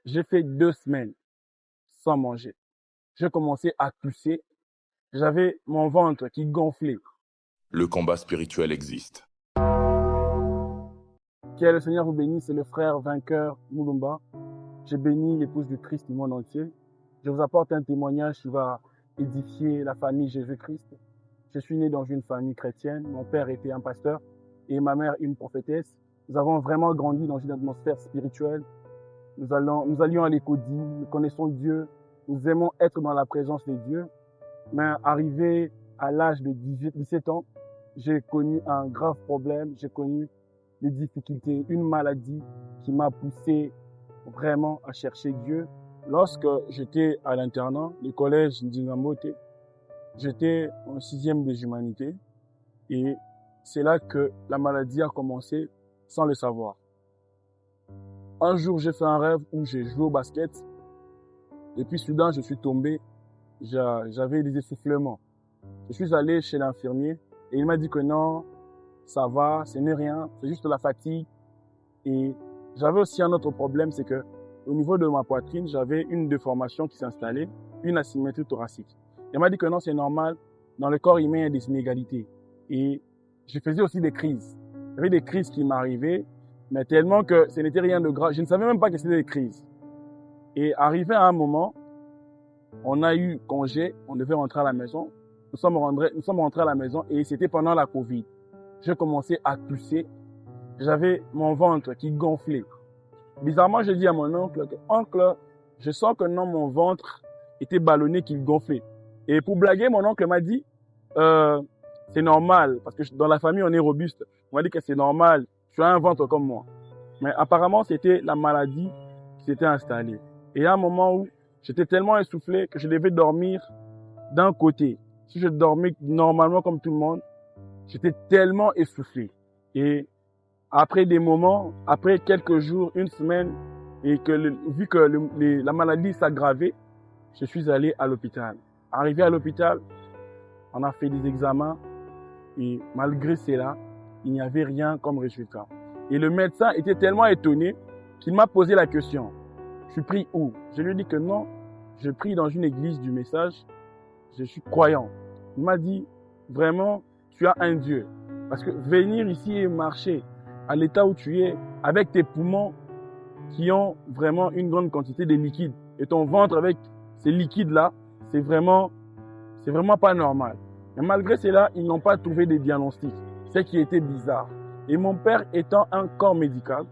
J'ai fait 2 semaines sans manger. J'ai commencé à tousser. J'avais mon ventre qui gonflait. Le combat spirituel existe. Que le Seigneur vous bénisse, c'est le frère vainqueur Moulumba. J'ai béni l'épouse du Christ du monde entier. Je vous apporte un témoignage qui va édifier la famille Jésus-Christ. Je suis né dans une famille chrétienne. Mon père était un pasteur et ma mère une prophétesse. Nous avons vraiment grandi dans une atmosphère spirituelle. Nous allions à l'école, nous connaissons Dieu. Nous aimons être dans la présence de Dieu. Mais arrivé à l'âge de 17 ans, j'ai connu un grave problème. J'ai connu des difficultés, une maladie qui m'a poussé vraiment à chercher Dieu. Lorsque j'étais à l'internat, le collège Ndingambote, j'étais en 6e des humanités et c'est là que la maladie a commencé sans le savoir. Un jour, j'ai fait un rêve où j'ai joué au basket et puis soudain, je suis tombé. J'avais des essoufflements. Je suis allé chez l'infirmier et il m'a dit que non, ça va, ce n'est rien, c'est juste la fatigue. Et j'avais aussi un autre problème, c'est que au niveau de ma poitrine, j'avais une déformation qui s'installait, une asymétrie thoracique. Il m'a dit que non, c'est normal, dans le corps humain, il y a des inégalités. Et je faisais aussi des crises. Il y avait des crises qui m'arrivaient, mais tellement que ce n'était rien de grave. Je ne savais même pas que c'était des crises. Et arrivé à un moment, on a eu congé, on devait rentrer à la maison. Nous sommes rentrés à la maison et c'était pendant la Covid. J'ai commencé à tousser. J'avais mon ventre qui gonflait. Bizarrement, je dis à mon oncle, oncle, je sens que non, mon ventre était ballonné, qu'il gonflait. Et pour blaguer, mon oncle m'a dit, c'est normal, parce que dans la famille, on est robuste. On m'a dit que c'est normal, tu as un ventre comme moi. Mais apparemment, c'était la maladie qui s'était installée. Et à un moment où j'étais tellement essoufflé que je devais dormir d'un côté. Si je dormais normalement comme tout le monde, j'étais tellement essoufflé. Et après des moments, après quelques jours, une semaine, et que vu que la maladie s'aggravait, je suis allé à l'hôpital. Arrivé à l'hôpital, on a fait des examens et malgré cela, il n'y avait rien comme résultat. Et le médecin était tellement étonné qu'il m'a posé la question. Tu pries où? Je lui ai dit que non, je prie dans une église du message, je suis croyant. Il m'a dit, vraiment, tu as un Dieu. Parce que venir ici et marcher à l'état où tu es, avec tes poumons qui ont vraiment une grande quantité de liquide, et ton ventre avec ces liquides-là, c'est vraiment pas normal. Mais malgré cela, ils n'ont pas trouvé de diagnostic, ce qui était bizarre. Et mon père étant un corps médical,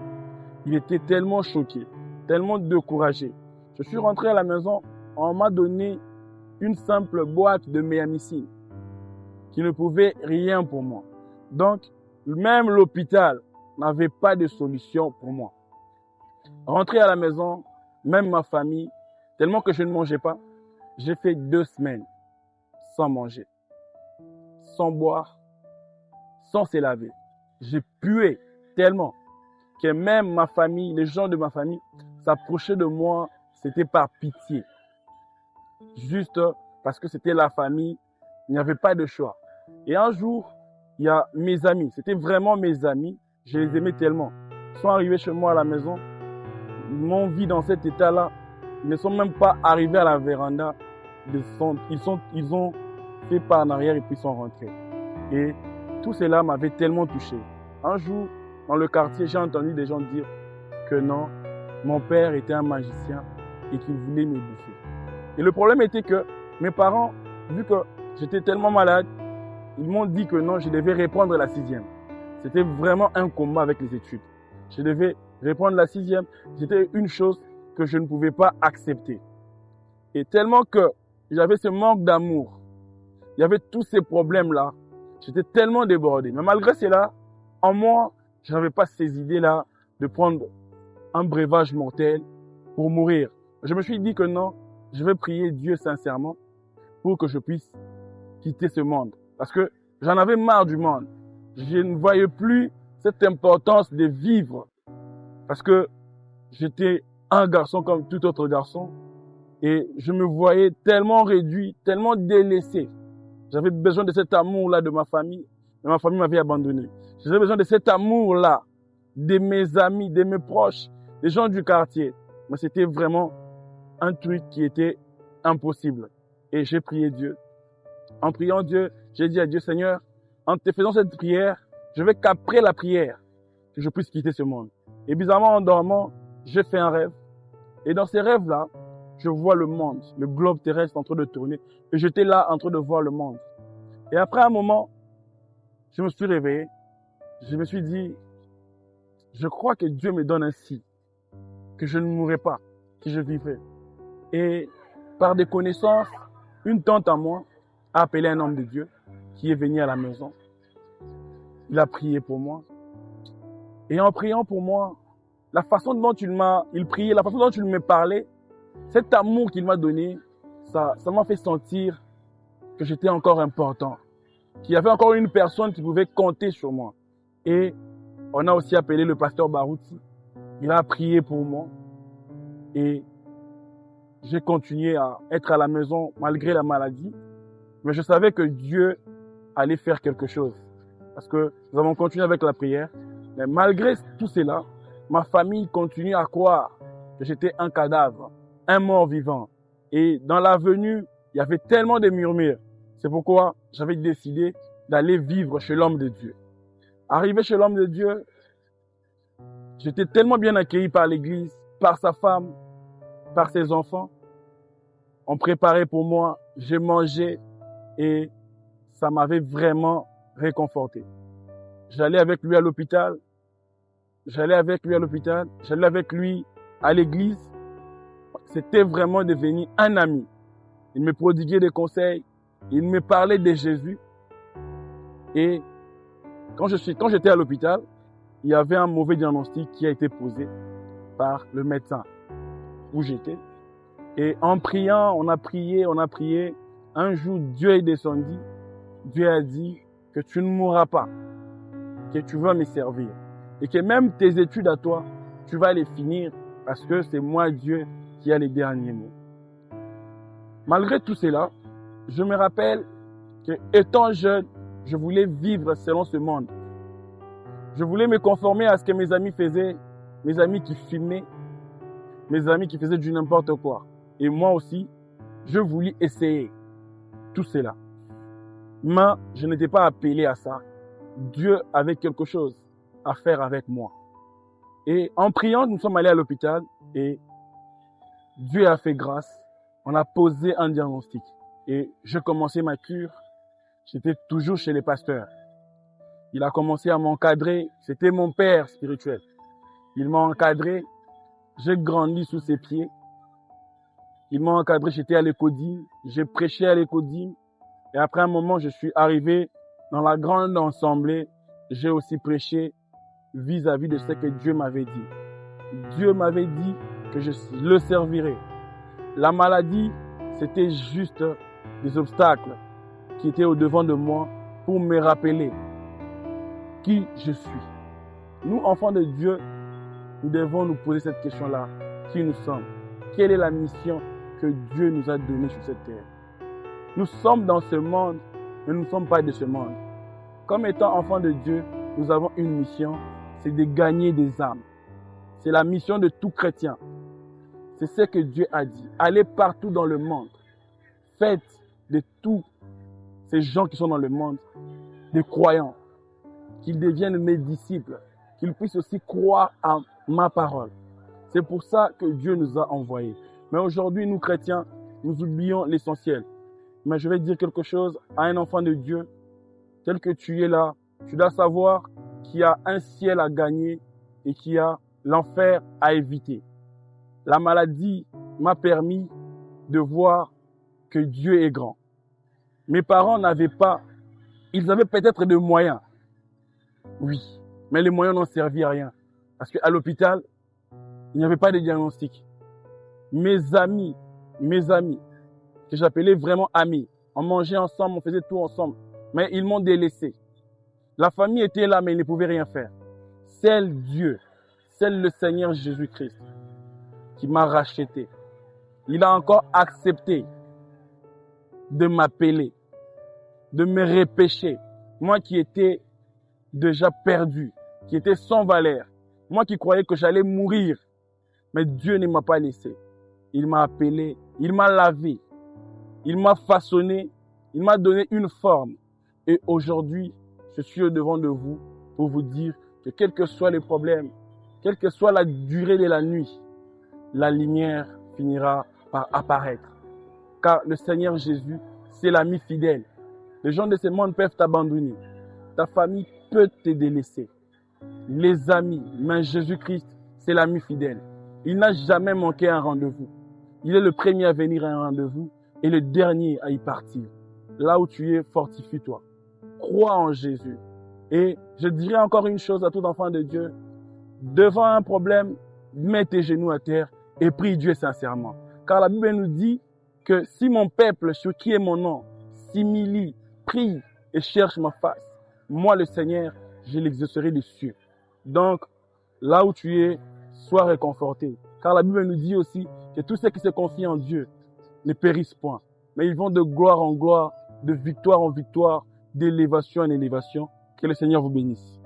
il était tellement choqué, tellement découragé. Je suis rentré à la maison, on m'a donné une simple boîte de méamycine qui ne pouvait rien pour moi. Donc, même l'hôpital n'avait pas de solution pour moi. Rentré à la maison, même ma famille, tellement que je ne mangeais pas, j'ai fait 2 semaines sans manger, sans boire, sans se laver. J'ai pué tellement que même ma famille, les gens de ma famille s'approchaient de moi, c'était par pitié. Juste parce que c'était la famille, il n'y avait pas de choix. Et un jour, il y a mes amis, c'était vraiment mes amis, je les aimais tellement. Ils sont arrivés chez moi à la maison, ils m'ont vu dans cet état-là, ils ne sont même pas arrivés à la véranda, ils ont fait pas en arrière et puis sont rentrés. Et tout cela m'avait tellement touché. Un jour, dans le quartier, j'ai entendu des gens dire que non, mon père était un magicien et qu'il voulait me bouffer. Et le problème était que mes parents, vu que j'étais tellement malade, ils m'ont dit que non, je devais reprendre la 6e. C'était vraiment un combat avec les études. Je devais reprendre la 6e. C'était une chose que je ne pouvais pas accepter. Et tellement que j'avais ce manque d'amour, il y avait tous ces problèmes-là, j'étais tellement débordé. Mais malgré cela, en moi, je n'avais pas ces idées-là de prendre un breuvage mortel pour mourir. Je me suis dit que non, je vais prier Dieu sincèrement pour que je puisse quitter ce monde. Parce que j'en avais marre du monde. Je ne voyais plus cette importance de vivre. Parce que j'étais un garçon comme tout autre garçon. Et je me voyais tellement réduit, tellement délaissé. J'avais besoin de cet amour-là de ma famille. Mais ma famille m'avait abandonné. J'avais besoin de cet amour-là de mes amis, de mes proches, des gens du quartier. mais c'était vraiment un truc qui était impossible. Et j'ai prié Dieu. En priant Dieu, j'ai dit à Dieu, Seigneur, en te faisant cette prière, je veux qu'après la prière, que je puisse quitter ce monde. Et bizarrement, en dormant, j'ai fait un rêve. Et dans ces rêves-là, je vois le monde, le globe terrestre en train de tourner. Et j'étais là en train de voir le monde. Et après un moment, je me suis réveillé. Je me suis dit, je crois que Dieu me donne un signe, que je ne mourrai pas, que je vivrai. Et par des connaissances, une tante à moi a appelé un homme de Dieu qui est venu à la maison. Il a prié pour moi. Et en priant pour moi, la façon dont il priait, la façon dont il me parlait, cet amour qu'il m'a donné, ça m'a fait sentir que j'étais encore important, qu'il y avait encore une personne qui pouvait compter sur moi. Et on a aussi appelé le pasteur Barouti. Il a prié pour moi. Et j'ai continué à être à la maison malgré la maladie. Mais je savais que Dieu allait faire quelque chose. Parce que nous avons continué avec la prière. Mais malgré tout cela, ma famille continue à croire que j'étais un cadavre, un mort vivant. Et dans l'avenue, il y avait tellement de murmures. C'est pourquoi j'avais décidé d'aller vivre chez l'homme de Dieu. Arrivé chez l'homme de Dieu, j'étais tellement bien accueilli par l'église, par sa femme, par ses enfants. On préparait pour moi, j'ai mangé et ça m'avait vraiment réconforté. J'allais avec lui à l'hôpital. J'allais avec lui à l'église. C'était vraiment devenu un ami. Il me prodiguait des conseils. Il me parlait de Jésus. Et quand j'étais à l'hôpital, il y avait un mauvais diagnostic qui a été posé par le médecin où j'étais. Et en priant, on a prié. Un jour, Dieu est descendu. Dieu a dit que tu ne mourras pas, que tu vas me servir. Et que même tes études à toi, tu vas les finir parce que c'est moi, Dieu, qui a les derniers mots. Malgré tout cela, je me rappelle que étant jeune, je voulais vivre selon ce monde. Je voulais me conformer à ce que mes amis faisaient, mes amis qui fumaient, mes amis qui faisaient du n'importe quoi. Et moi aussi, je voulais essayer tout cela. Mais je n'étais pas appelé à ça. Dieu avait quelque chose à faire avec moi. Et en priant, nous sommes allés à l'hôpital et Dieu a fait grâce. On a posé un diagnostic. Et je commençais ma cure. J'étais toujours chez les pasteurs. Il a commencé à m'encadrer. C'était mon père spirituel. Il m'a encadré. J'ai grandi sous ses pieds. Il m'a encadré. J'étais à l'écodime. J'ai prêché à l'écodime. Et après un moment, je suis arrivé dans la grande assemblée. J'ai aussi prêché vis-à-vis de ce que Dieu m'avait dit. Dieu m'avait dit que je le servirais. La maladie, c'était juste des obstacles qui étaient au-devant de moi pour me rappeler qui je suis. Nous, enfants de Dieu, nous devons nous poser cette question-là. Qui nous sommes? Quelle est la mission que Dieu nous a donnée sur cette terre? Nous sommes dans ce monde, mais nous ne sommes pas de ce monde. Comme étant enfants de Dieu, nous avons une mission, c'est de gagner des âmes. C'est la mission de tout chrétien. C'est ce que Dieu a dit. Allez partout dans le monde. Faites de tous ces gens qui sont dans le monde des croyants, qu'ils deviennent mes disciples, qu'ils puissent aussi croire à ma parole. C'est pour ça que Dieu nous a envoyés. Mais aujourd'hui, nous chrétiens, nous oublions l'essentiel. Mais je vais dire quelque chose à un enfant de Dieu, tel que tu es là, tu dois savoir qu'il y a un ciel à gagner et qu'il y a l'enfer à éviter. La maladie m'a permis de voir que Dieu est grand. Mes parents n'avaient pas, ils avaient peut-être des moyens. Oui, mais les moyens n'ont servi à rien. Parce qu'à l'hôpital, il n'y avait pas de diagnostic. Mes amis, que j'appelais vraiment amis, on mangeait ensemble, on faisait tout ensemble. Mais ils m'ont délaissé. La famille était là, mais ils ne pouvaient rien faire. Seul Dieu, seul le Seigneur Jésus-Christ qui m'a racheté. Il a encore accepté de m'appeler, de me repêcher. Moi qui étais déjà perdu, qui était sans valeur. Moi qui croyais que j'allais mourir. Mais Dieu ne m'a pas laissé. Il m'a appelé, il m'a lavé, il m'a façonné, il m'a donné une forme. Et aujourd'hui, je suis au devant de vous pour vous dire que quels que soient les problèmes, quelle que soit la durée de la nuit, la lumière finira par apparaître. Car le Seigneur Jésus, c'est l'ami fidèle. Les gens de ce monde peuvent t'abandonner. Ta famille peut te délaisser. Les amis, mais Jésus-Christ, c'est l'ami fidèle. Il n'a jamais manqué un rendez-vous. Il est le premier à venir à un rendez-vous et le dernier à y partir. Là où tu es, fortifie-toi. Crois en Jésus. Et je dirais encore une chose à tout enfant de Dieu. Devant un problème, mets tes genoux à terre et prie Dieu sincèrement. Car la Bible nous dit que si mon peuple, sur qui est mon nom, s'humilie, prie et cherche ma face, moi le Seigneur, je l'exaucerai des cieux. Donc, là où tu es, sois réconforté. Car la Bible nous dit aussi que tous ceux qui se confient en Dieu ne périssent point. Mais ils vont de gloire en gloire, de victoire en victoire, d'élévation en élévation. Que le Seigneur vous bénisse.